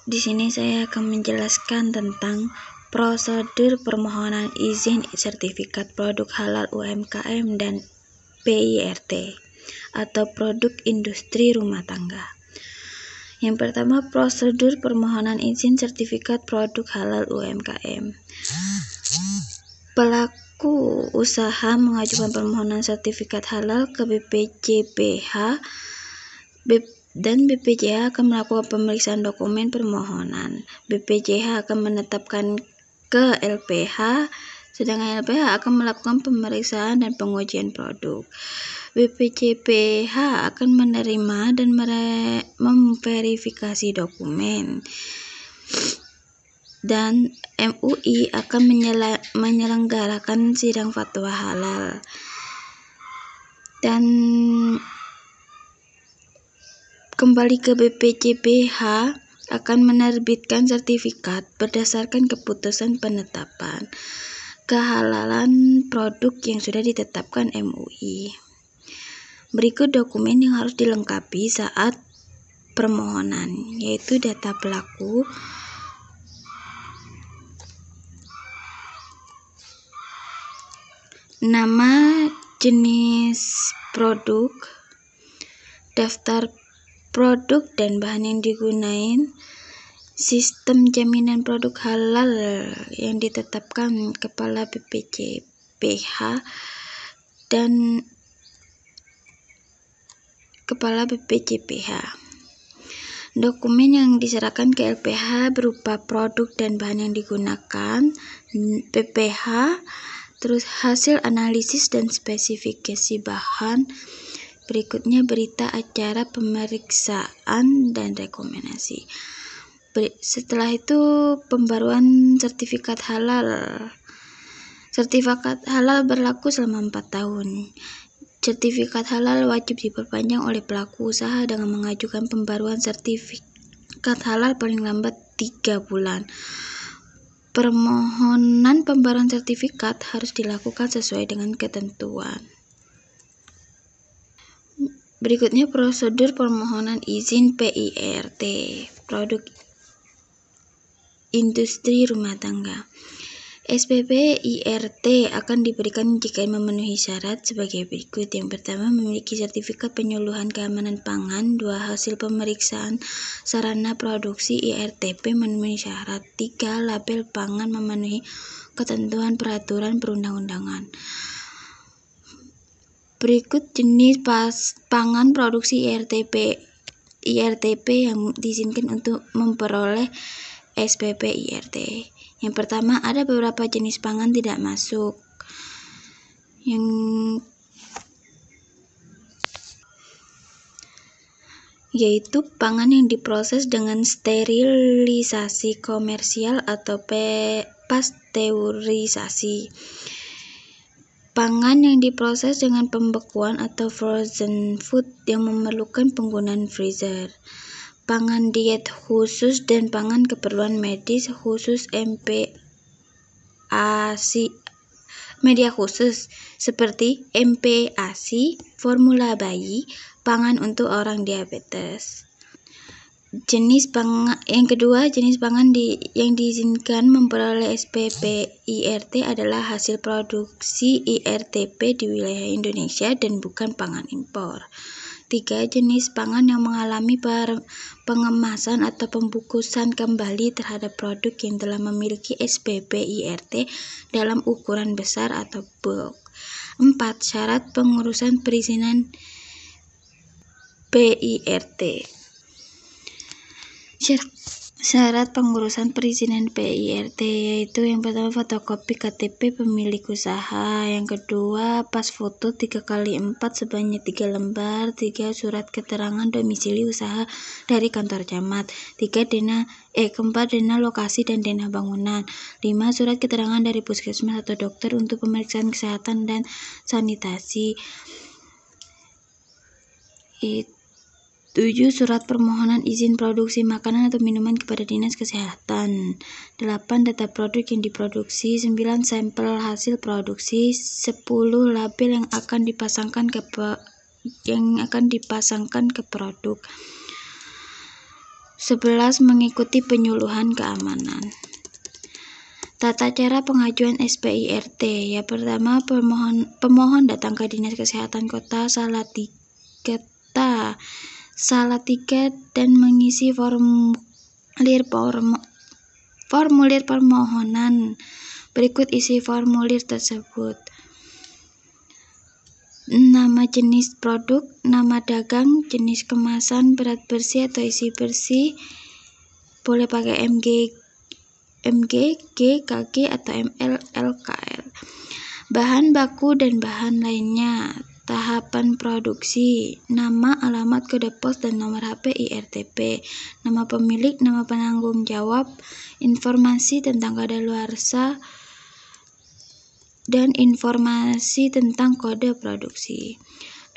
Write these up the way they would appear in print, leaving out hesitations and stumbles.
Di sini saya akan menjelaskan tentang prosedur permohonan izin sertifikat produk halal UMKM dan PIRT atau produk industri rumah tangga. Yang pertama, prosedur permohonan izin sertifikat produk halal UMKM. Pelaku usaha mengajukan permohonan sertifikat halal ke BPJPH dan BPJH akan melakukan pemeriksaan dokumen permohonan. BPJH akan menetapkan ke LPH, sedangkan LPH akan melakukan pemeriksaan dan pengujian produk. BPJPH akan menerima dan memverifikasi dokumen. Dan MUI akan menyelenggarakan sidang fatwa halal. Dan kembali ke BPJPH akan menerbitkan sertifikat berdasarkan keputusan penetapan kehalalan produk yang sudah ditetapkan MUI. Berikut dokumen yang harus dilengkapi saat permohonan, yaitu data pelaku, nama, jenis produk, daftar produk dan bahan yang digunain, sistem jaminan produk halal yang ditetapkan Kepala BPJPH dan Kepala BPJPH. Dokumen yang diserahkan ke LPH berupa produk dan bahan yang digunakan, PPH, terus hasil analisis dan spesifikasi bahan. Berikutnya berita acara pemeriksaan dan rekomendasi. Setelah itu pembaruan sertifikat halal. Sertifikat halal berlaku selama 4 tahun. Sertifikat halal wajib diperpanjang oleh pelaku usaha dengan mengajukan pembaruan sertifikat halal paling lambat 3 bulan. Permohonan pembaruan sertifikat harus dilakukan sesuai dengan ketentuan. Berikutnya prosedur permohonan izin PIRT, produk industri rumah tangga. SPP IRT akan diberikan jika memenuhi syarat sebagai berikut. Yang pertama, memiliki sertifikat penyuluhan keamanan pangan. 2. Hasil pemeriksaan sarana produksi IRTP memenuhi syarat. 3. Label pangan memenuhi ketentuan peraturan perundang-undangan. Berikut jenis pangan produksi IRTP yang diizinkan untuk memperoleh SPP IRT. Yang pertama, ada beberapa jenis pangan tidak masuk, yaitu pangan yang diproses dengan sterilisasi komersial atau pasteurisasi, pangan yang diproses dengan pembekuan atau frozen food yang memerlukan penggunaan freezer, pangan diet khusus dan pangan keperluan medis khusus media khusus seperti MPASI, formula bayi, pangan untuk orang diabetes. Yang kedua, jenis pangan yang diizinkan memperoleh SPP IRT adalah hasil produksi IRTP di wilayah Indonesia dan bukan pangan impor. 3. Jenis pangan yang mengalami pengemasan atau pembungkusan kembali terhadap produk yang telah memiliki SPP IRT dalam ukuran besar atau bulk. 4. Syarat pengurusan perizinan PIRT. Syarat pengurusan perizinan PIRT yaitu yang pertama, fotokopi KTP pemilik usaha. Yang kedua, pas foto 3x4 sebanyak 3 lembar. 3. Surat keterangan domisili usaha dari kantor camat. 4. Dana lokasi dan dana bangunan. 5. Surat keterangan dari puskesmas atau dokter untuk pemeriksaan kesehatan dan sanitasi. 7. Surat permohonan izin produksi makanan atau minuman kepada Dinas Kesehatan. 8. Data produk yang diproduksi. 9. Sampel hasil produksi. 10. Label yang akan dipasangkan ke produk. 11. Mengikuti penyuluhan keamanan. Tata cara pengajuan SPIRT. Yang pertama, pemohon datang ke Dinas Kesehatan Kota Salatiga dan mengisi formulir permohonan. Berikut isi formulir tersebut: nama jenis produk, nama dagang, jenis kemasan, berat bersih atau isi bersih, boleh pakai mg, G, kg, atau ml, LKL. Bahan baku dan bahan lainnya. Tahapan produksi, nama, alamat, kode pos, dan nomor HP IRTP, nama pemilik, nama penanggung jawab, informasi tentang kadaluarsa, dan informasi tentang kode produksi.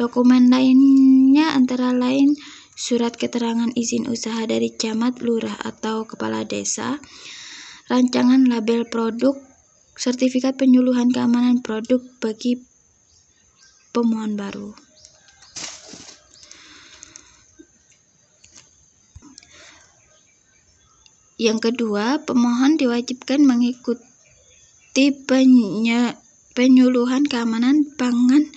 Dokumen lainnya antara lain surat keterangan izin usaha dari camat, lurah, atau kepala desa, rancangan label produk, sertifikat penyuluhan keamanan produk bagi pemohon baru. Yang kedua, pemohon diwajibkan mengikuti penyuluhan keamanan pangan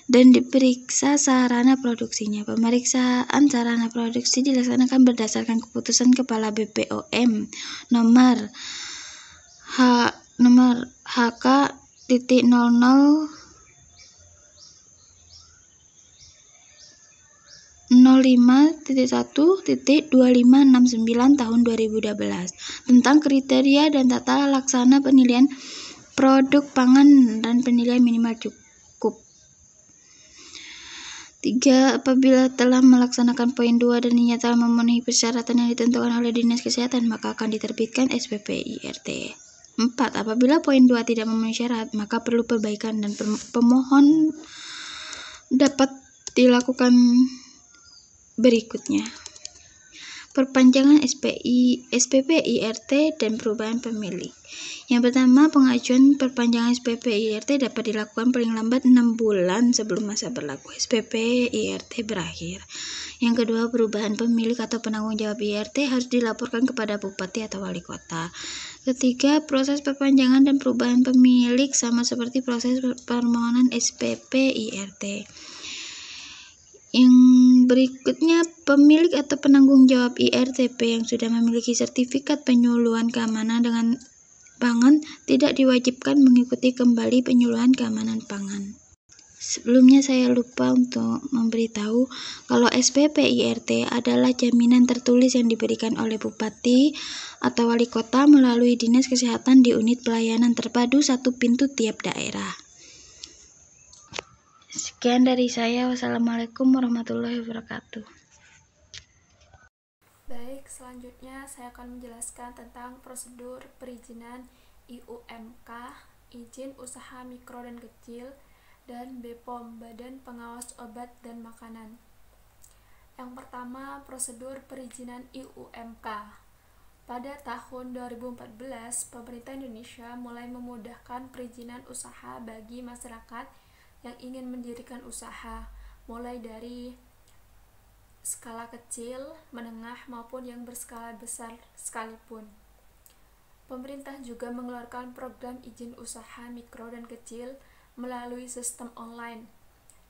dan diperiksa sarana produksinya. Pemeriksaan sarana produksi dilaksanakan berdasarkan keputusan Kepala BPOM nomor HK.0005.1.2569 tahun 2012 tentang kriteria dan tata laksana penilaian produk pangan dan penilaian minimal cukup. 3. Apabila telah melaksanakan poin 2 dan dinyatakan memenuhi persyaratan yang ditentukan oleh Dinas Kesehatan, maka akan diterbitkan SPPIRT. 4. Apabila poin 2 tidak memenuhi syarat, maka perlu perbaikan dan pemohon dapat dilakukan berikutnya. Perpanjangan SPPIRT dan perubahan pemilik. Yang pertama, pengajuan perpanjangan SPPIRT dapat dilakukan paling lambat 6 bulan sebelum masa berlaku SPPIRT berakhir. Yang kedua, perubahan pemilik atau penanggung jawab IRT harus dilaporkan kepada Bupati atau Wali Kota. Ketiga, proses perpanjangan dan perubahan pemilik sama seperti proses permohonan SPPIRT. Yang berikutnya, pemilik atau penanggung jawab IRTP yang sudah memiliki sertifikat penyuluhan keamanan dengan pangan tidak diwajibkan mengikuti kembali penyuluhan keamanan pangan. Sebelumnya saya lupa untuk memberitahu kalau SPPIRT adalah jaminan tertulis yang diberikan oleh Bupati atau Wali Kota melalui Dinas Kesehatan di unit pelayanan terpadu satu pintu tiap daerah. Sekian dari saya. Wassalamualaikum warahmatullahi wabarakatuh. Baik, selanjutnya saya akan menjelaskan tentang prosedur perizinan IUMK, izin usaha mikro dan kecil, dan BPOM, Badan Pengawas Obat dan Makanan. Yang pertama, prosedur perizinan IUMK. Pada tahun 2014, pemerintah Indonesia mulai memudahkan perizinan usaha bagi masyarakat yang ingin mendirikan usaha, mulai dari skala kecil, menengah, maupun yang berskala besar sekalipun. Pemerintah juga mengeluarkan program izin usaha mikro dan kecil melalui sistem online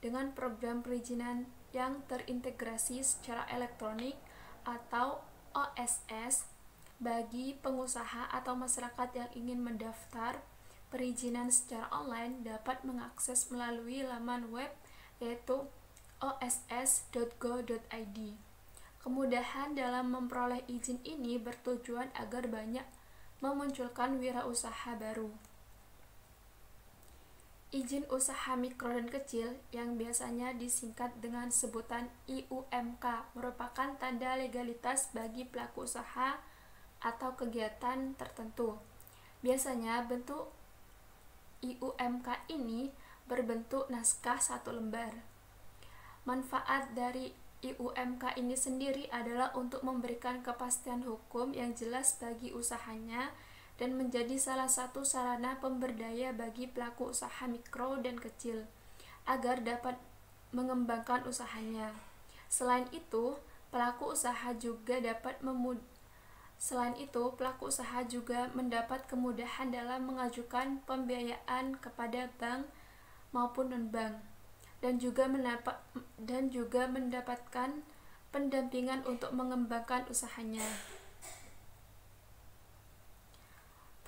dengan program perizinan yang terintegrasi secara elektronik atau OSS bagi pengusaha atau masyarakat yang ingin mendaftar perizinan secara online dapat mengakses melalui laman web yaitu oss.go.id. Kemudahan dalam memperoleh izin ini bertujuan agar banyak memunculkan wirausaha baru. Izin usaha mikro dan kecil yang biasanya disingkat dengan sebutan IUMK merupakan tanda legalitas bagi pelaku usaha atau kegiatan tertentu. Biasanya bentuk IUMK ini berbentuk naskah satu lembar. Manfaat dari IUMK ini sendiri adalah untuk memberikan kepastian hukum yang jelas bagi usahanya dan menjadi salah satu sarana pemberdaya bagi pelaku usaha mikro dan kecil agar dapat mengembangkan usahanya. Selain itu, Selain itu, pelaku usaha juga mendapat kemudahan dalam mengajukan pembiayaan kepada bank maupun non-bank, dan juga mendapatkan pendampingan untuk mengembangkan usahanya.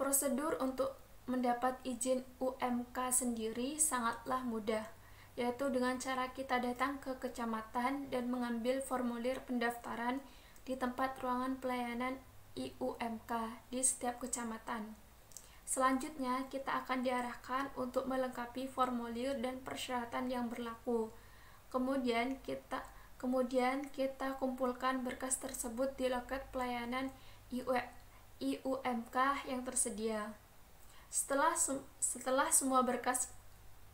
Prosedur untuk mendapat izin UMK sendiri sangatlah mudah, yaitu dengan cara kita datang ke kecamatan dan mengambil formulir pendaftaran di tempat ruangan pelayanan IUMK di setiap kecamatan. Selanjutnya, kita akan diarahkan untuk melengkapi formulir dan persyaratan yang berlaku. Kemudian kita kumpulkan berkas tersebut di loket pelayanan IUMK yang tersedia. Setelah semua berkas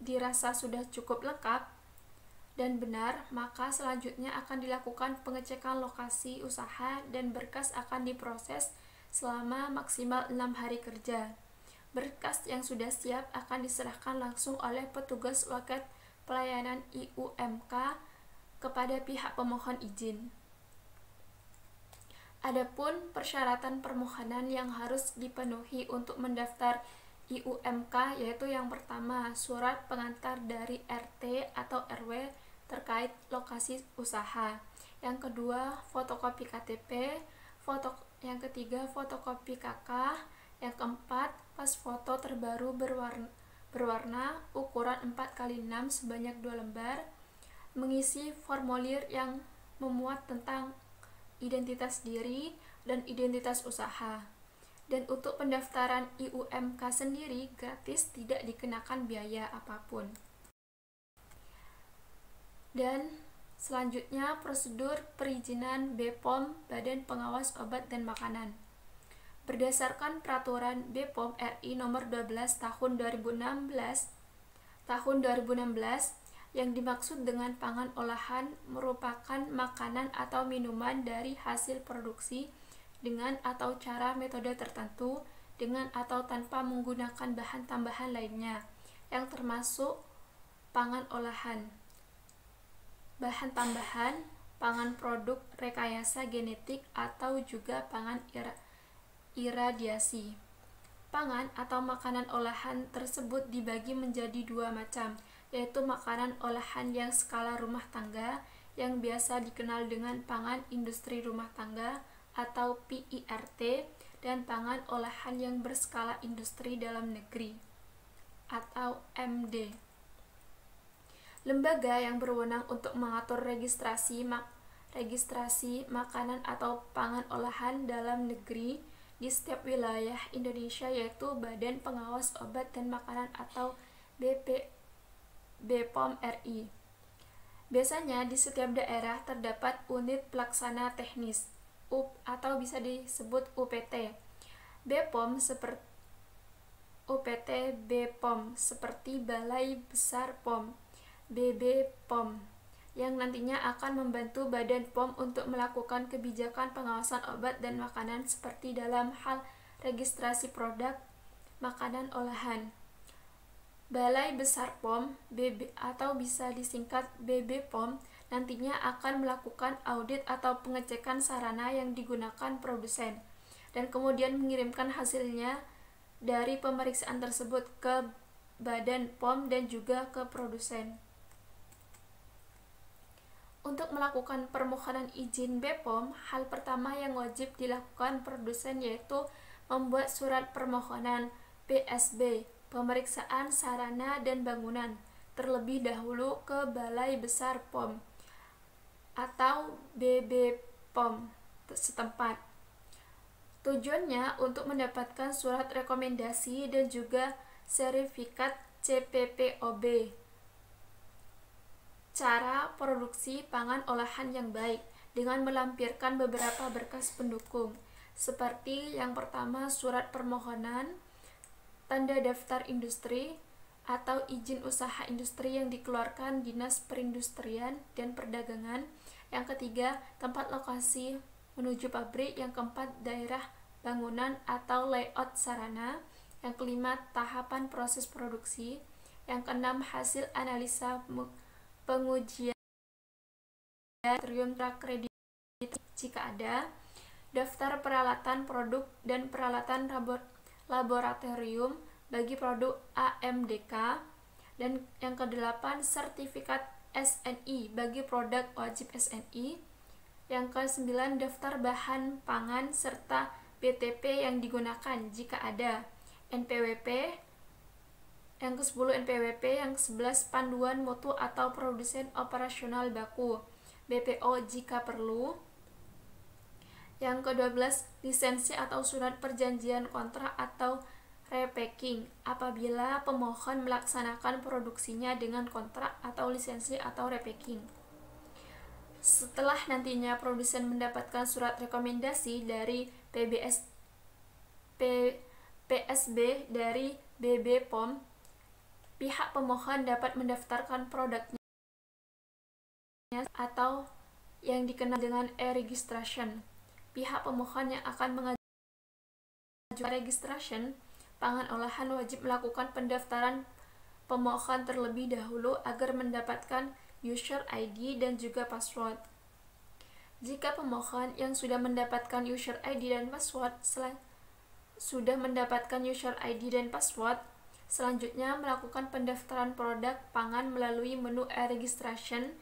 dirasa sudah cukup lengkap dan benar, maka selanjutnya akan dilakukan pengecekan lokasi usaha dan berkas akan diproses selama maksimal 6 hari kerja. Berkas yang sudah siap akan diserahkan langsung oleh petugas loket pelayanan IUMK kepada pihak pemohon izin. Adapun persyaratan permohonan yang harus dipenuhi untuk mendaftar IUMK yaitu yang pertama, surat pengantar dari RT atau RW terkait lokasi usaha. Yang kedua, fotokopi KTP, yang ketiga, fotokopi KK, yang keempat, pas foto terbaru berwarna ukuran 4x6 sebanyak 2 lembar, mengisi formulir yang memuat tentang identitas diri dan identitas usaha. Dan untuk pendaftaran IUMK sendiri gratis, tidak dikenakan biaya apapun. Dan selanjutnya prosedur perizinan BPOM Badan Pengawas Obat dan Makanan. Berdasarkan peraturan BPOM RI nomor 12 tahun 2016 yang dimaksud dengan pangan olahan merupakan makanan atau minuman dari hasil produksi dengan atau cara metode tertentu dengan atau tanpa menggunakan bahan tambahan lainnya yang termasuk pangan olahan, bahan tambahan, pangan produk rekayasa genetik atau juga pangan iradiasi. Pangan atau makanan olahan tersebut dibagi menjadi 2 macam, yaitu makanan olahan yang skala rumah tangga yang biasa dikenal dengan pangan industri rumah tangga atau PIRT, dan pangan olahan yang berskala industri dalam negeri atau MD. Lembaga yang berwenang untuk mengatur registrasi makanan atau pangan olahan dalam negeri di setiap wilayah Indonesia yaitu Badan Pengawas Obat dan Makanan atau BPOM RI. Biasanya di setiap daerah terdapat unit pelaksana teknis atau bisa disebut UPT. BPOM seperti Balai Besar POM, BB POM, yang nantinya akan membantu Badan POM untuk melakukan kebijakan pengawasan obat dan makanan seperti dalam hal registrasi produk makanan olahan. Balai Besar POM BB atau bisa disingkat BB POM nantinya akan melakukan audit atau pengecekan sarana yang digunakan produsen dan kemudian mengirimkan hasilnya dari pemeriksaan tersebut ke Badan POM dan juga ke produsen. Untuk melakukan permohonan izin BPOM, hal pertama yang wajib dilakukan produsen yaitu membuat surat permohonan PSB, pemeriksaan sarana dan bangunan, terlebih dahulu ke Balai Besar POM atau BB POM setempat. Tujuannya untuk mendapatkan surat rekomendasi dan juga sertifikat CPPOB. Cara produksi pangan olahan yang baik dengan melampirkan beberapa berkas pendukung, seperti yang pertama surat permohonan, tanda daftar industri atau izin usaha industri yang dikeluarkan Dinas Perindustrian dan Perdagangan. Yang ketiga, tempat lokasi menuju pabrik. Yang keempat, daerah bangunan atau layout sarana. Yang kelima, tahapan proses produksi. Yang keenam, hasil analisa pengujian laboratorium terakreditasi jika ada, daftar peralatan produk dan peralatan laboratorium bagi produk AMDK, dan yang ke-8 sertifikat SNI bagi produk wajib SNI. Yang ke-9 daftar bahan pangan serta BTP yang digunakan jika ada, NPWP. Yang ke-10 NPWP. Yang ke-11 panduan mutu atau produsen operasional baku, BPO jika perlu. Yang ke-12 lisensi atau surat perjanjian kontrak atau repacking apabila pemohon melaksanakan produksinya dengan kontrak atau lisensi atau repacking. Setelah nantinya produsen mendapatkan surat rekomendasi dari PSB dari BB POM, pihak pemohon dapat mendaftarkan produknya atau yang dikenal dengan e-registration. Pihak pemohon yang akan mengajukan registration pangan olahan wajib melakukan pendaftaran pemohon terlebih dahulu agar mendapatkan user ID dan juga password. Jika pemohon yang sudah mendapatkan user ID dan password selanjutnya melakukan pendaftaran produk pangan melalui menu e-registration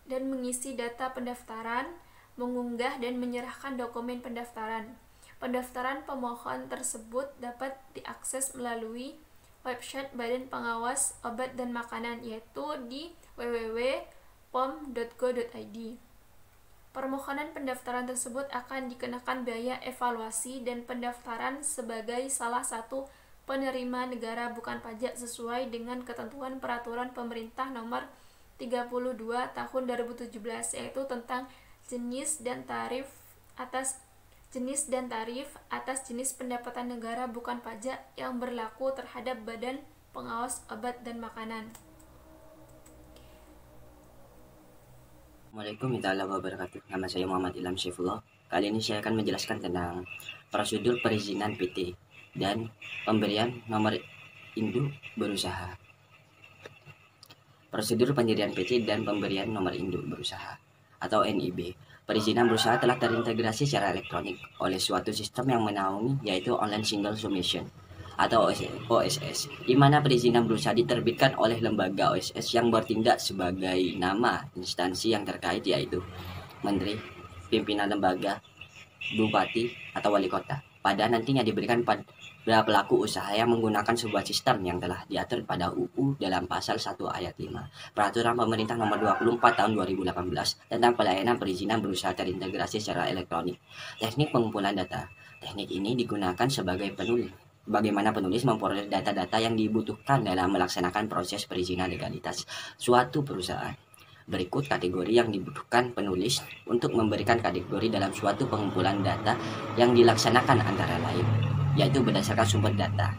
dan mengisi data pendaftaran, mengunggah dan menyerahkan dokumen pendaftaran. Pendaftaran pemohon tersebut dapat diakses melalui website Badan Pengawas Obat dan Makanan, yaitu di www.pom.go.id. Permohonan pendaftaran tersebut akan dikenakan biaya evaluasi dan pendaftaran sebagai salah satu penerima negara bukan pajak sesuai dengan ketentuan Peraturan Pemerintah Nomor 32 Tahun 2017, yaitu tentang jenis dan tarif atas jenis pendapatan negara bukan pajak yang berlaku terhadap Badan Pengawas Obat dan Makanan. Assalamualaikum warahmatullahi wabarakatuh. Nama saya Muhammad Ilham Syaifullah. Kali ini saya akan menjelaskan tentang prosedur perizinan PT dan pemberian nomor induk berusaha. Prosedur pendirian PT dan pemberian nomor induk berusaha atau NIB. Perizinan berusaha telah terintegrasi secara elektronik oleh suatu sistem yang menaungi, yaitu Online Single Submission atau OSS, di mana perizinan berusaha diterbitkan oleh lembaga OSS yang bertindak sebagai nama instansi yang terkait, yaitu Menteri, pimpinan lembaga, Bupati, atau Wali Kota. Pada nantinya diberikan pada pelaku usaha yang menggunakan sebuah sistem yang telah diatur pada UU dalam pasal 1 ayat 5 Peraturan Pemerintah Nomor 24 Tahun 2018 tentang pelayanan perizinan berusaha terintegrasi secara elektronik. Teknik pengumpulan data. Teknik ini digunakan sebagai penulis. Bagaimana penulis memperoleh data-data yang dibutuhkan dalam melaksanakan proses perizinan legalitas suatu perusahaan. Berikut kategori yang dibutuhkan penulis untuk memberikan kategori dalam suatu pengumpulan data yang dilaksanakan, antara lain, yaitu berdasarkan sumber data,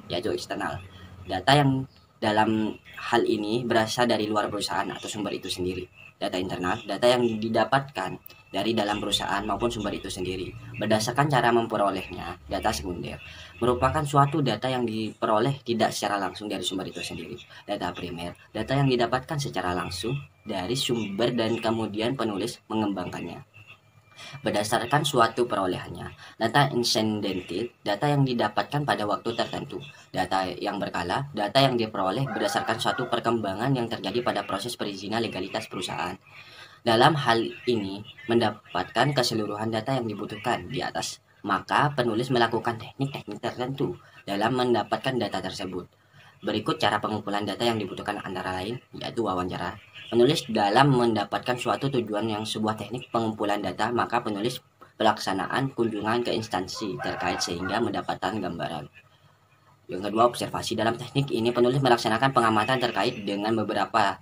yaitu eksternal. Data yang dalam hal ini berasal dari luar perusahaan atau sumber itu sendiri. Data internal, data yang didapatkan dari dalam perusahaan maupun sumber itu sendiri. Berdasarkan cara memperolehnya, data sekunder merupakan suatu data yang diperoleh tidak secara langsung dari sumber itu sendiri. Data primer, data yang didapatkan secara langsung dari sumber dan kemudian penulis mengembangkannya berdasarkan suatu perolehannya. Data incidental, data yang didapatkan pada waktu tertentu. Data yang berkala, data yang diperoleh berdasarkan suatu perkembangan yang terjadi pada proses perizinan legalitas perusahaan. Dalam hal ini, mendapatkan keseluruhan data yang dibutuhkan di atas, maka penulis melakukan teknik-teknik tertentu dalam mendapatkan data tersebut. Berikut cara pengumpulan data yang dibutuhkan, antara lain, yaitu wawancara. Penulis dalam mendapatkan suatu tujuan yang sebuah teknik pengumpulan data, maka penulis pelaksanaan kunjungan ke instansi terkait sehingga mendapatkan gambaran. Yang kedua, observasi. Dalam teknik ini penulis melaksanakan pengamatan terkait dengan beberapa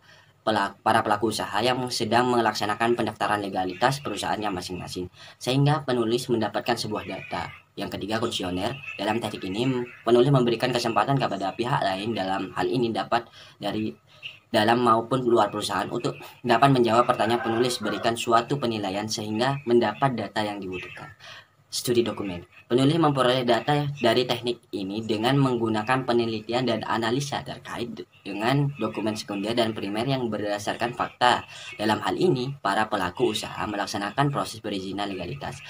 para pelaku usaha yang sedang melaksanakan pendaftaran legalitas perusahaannya masing-masing, sehingga penulis mendapatkan sebuah data. Yang ketiga, kuesioner. Dalam teknik ini penulis memberikan kesempatan kepada pihak lain, dalam hal ini dapat dari dalam maupun luar perusahaan, untuk dapat menjawab pertanyaan penulis, berikan suatu penilaian sehingga mendapat data yang dibutuhkan. Studi dokumen. Penulis memperoleh data dari teknik ini dengan menggunakan penelitian dan analisa terkait dengan dokumen sekunder dan primer yang berdasarkan fakta. Dalam hal ini, para pelaku usaha melaksanakan proses perizinan legalitas.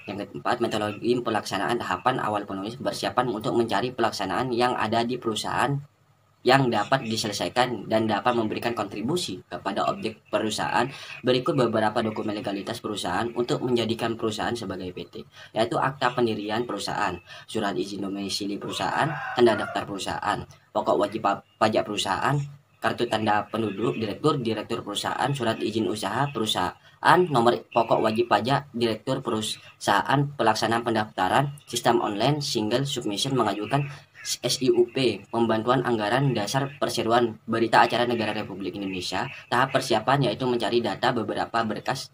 Yang keempat, metodologi pelaksanaan tahapan awal penulis persiapan untuk mencari pelaksanaan yang ada di perusahaan yang dapat diselesaikan dan dapat memberikan kontribusi kepada objek perusahaan. Berikut beberapa dokumen legalitas perusahaan untuk menjadikan perusahaan sebagai PT, yaitu akta pendirian perusahaan, surat izin domisili perusahaan, tanda daftar perusahaan, pokok wajib pajak perusahaan, kartu tanda penduduk direktur perusahaan, surat izin usaha perusahaan, nomor pokok wajib pajak direktur perusahaan, pelaksanaan pendaftaran, sistem online, single submission mengajukan SIUP, pembantuan anggaran dasar perseroan, berita acara negara Republik Indonesia. Tahap persiapan yaitu mencari data beberapa berkas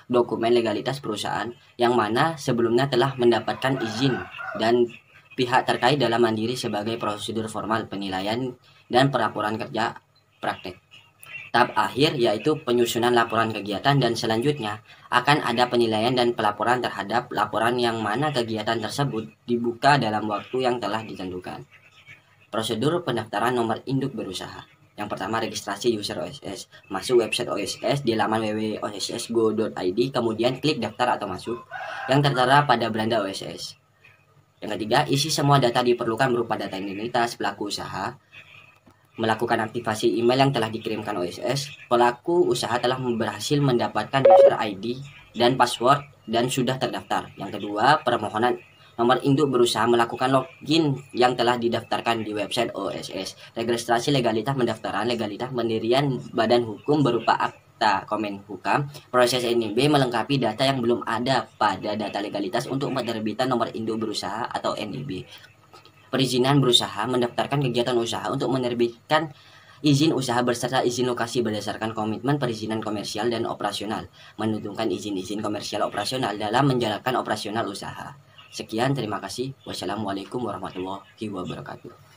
dokumen legalitas perusahaan yang mana sebelumnya telah mendapatkan izin dan pihak terkait dalam mandiri sebagai prosedur formal penilaian dan pelaporan kerja praktek. Tahap akhir yaitu penyusunan laporan kegiatan dan selanjutnya akan ada penilaian dan pelaporan terhadap laporan yang mana kegiatan tersebut dibuka dalam waktu yang telah ditentukan. Prosedur pendaftaran nomor induk berusaha. Yang pertama, registrasi user OSS. Masuk website OSS di laman www.ossgo.id, kemudian klik daftar atau masuk yang tertera pada beranda OSS. Yang ketiga, isi semua data diperlukan berupa data identitas pelaku usaha. Melakukan aktivasi email yang telah dikirimkan OSS, pelaku usaha telah berhasil mendapatkan user ID dan password dan sudah terdaftar. Yang kedua, permohonan nomor induk berusaha melakukan login yang telah didaftarkan di website OSS. Registrasi legalitas pendaftaran legalitas pendirian badan hukum berupa akta Kemenhukam. Proses NIB melengkapi data yang belum ada pada data legalitas untuk penerbitan nomor induk berusaha atau NIB. Perizinan berusaha mendaftarkan kegiatan usaha untuk menerbitkan izin usaha beserta izin lokasi berdasarkan komitmen perizinan komersial dan operasional, menentukan izin-izin komersial operasional dalam menjalankan operasional usaha. Sekian, terima kasih. Wassalamualaikum warahmatullahi wabarakatuh.